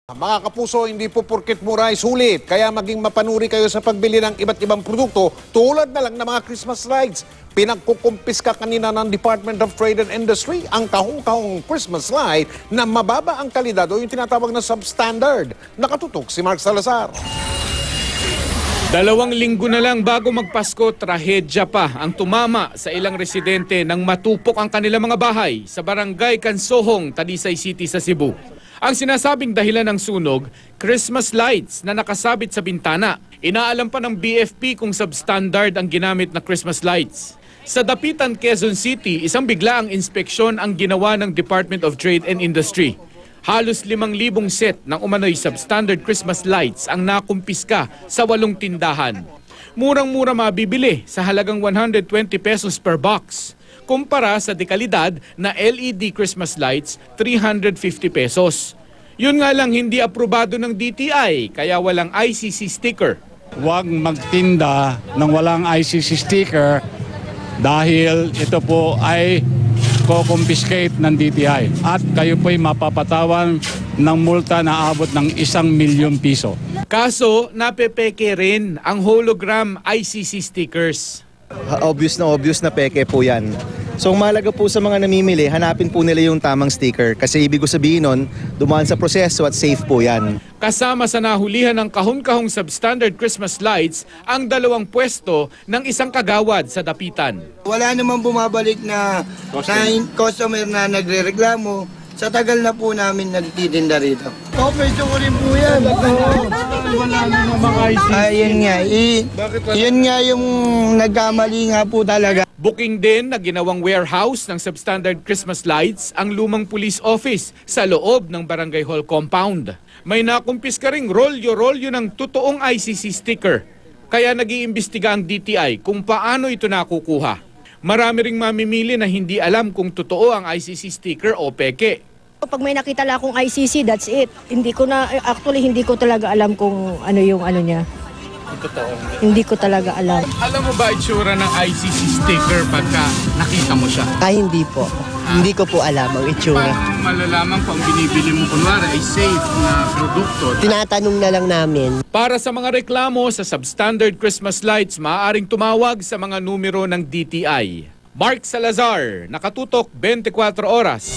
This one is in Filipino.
Mga kapuso, hindi po porket mura ay sulit. Kaya maging mapanuri kayo sa pagbili ng iba't ibang produkto tulad na lang ng mga Christmas lights. Pinagkukumpiska kanina ng Department of Trade and Industry ang kahong-kahong Christmas light na mababa ang kalidad o yung tinatawag na substandard. Nakatutok si Mark Salazar. 2 linggo na lang bago magpasko, trahedya pa ang tumama sa ilang residente nang matupok ang kanilang mga bahay sa barangay Cansohong, Talisay City sa Cebu. Ang sinasabing dahilan ng sunog, Christmas lights na nakasabit sa bintana. Inaalam pa ng BFP kung substandard ang ginamit na Christmas lights. Sa Dapitan, Quezon City, isang biglaang inspeksyon ang ginawa ng Department of Trade and Industry. Halos 5,000 set ng umano'y substandard Christmas lights ang nakumpiska sa 8 tindahan. Murang-mura mabibili sa halagang 120 pesos per box. Kumpara sa dekalidad na LED Christmas lights, 350 pesos. Yun nga lang hindi aprobado ng DTI kaya walang ICC sticker. Huwag magtinda ng walang ICC sticker dahil ito po ay co-confiscate ng DTI at kayo po'y mapapatawan ng multa na abot ng 1,000,000 piso. Kaso napepeke rin ang hologram ICC stickers. Obvious na peke po yan. So mahalaga po sa mga namimili, hanapin po nila yung tamang sticker kasi ibig ko sabihin nun, dumaan sa proseso at safe po yan. Kasama sa nahulihan ng kahon-kahong substandard Christmas lights ang 2 pwesto ng isang kagawad sa Dapitan. Wala namang bumabalik na customer na nagrereklamo. Sa tagal na po namin nagtitinda rito. Medyo ko rin po yan. Yun nga yung nagkamali nga po talaga. Booking din na ginawang warehouse ng substandard Christmas lights ang lumang police office sa loob ng Barangay Hall compound. May nakumpiska ring rolyo-rolyo ng totoong ICC sticker. Kaya nag-iimbestiga ang DTI kung paano ito nakukuha. Marami ring mamimili na hindi alam kung totoo ang ICC sticker o peke. Pag may nakita lang akong ICC, that's it. Hindi ko talaga alam kung ano yung ano niya. Totoo. Hindi ko talaga alam. Alam mo ba itsura ng ICC sticker pagka nakita mo siya? Ay, hindi po. Hindi ko po alam ang itsura. Paano malalaman kung binibili mo kunwari ay safe na produkto? Tinatanong na lang namin. Para sa mga reklamo sa substandard Christmas lights, maaaring tumawag sa mga numero ng DTI. Mark Salazar, Nakatutok 24 Oras.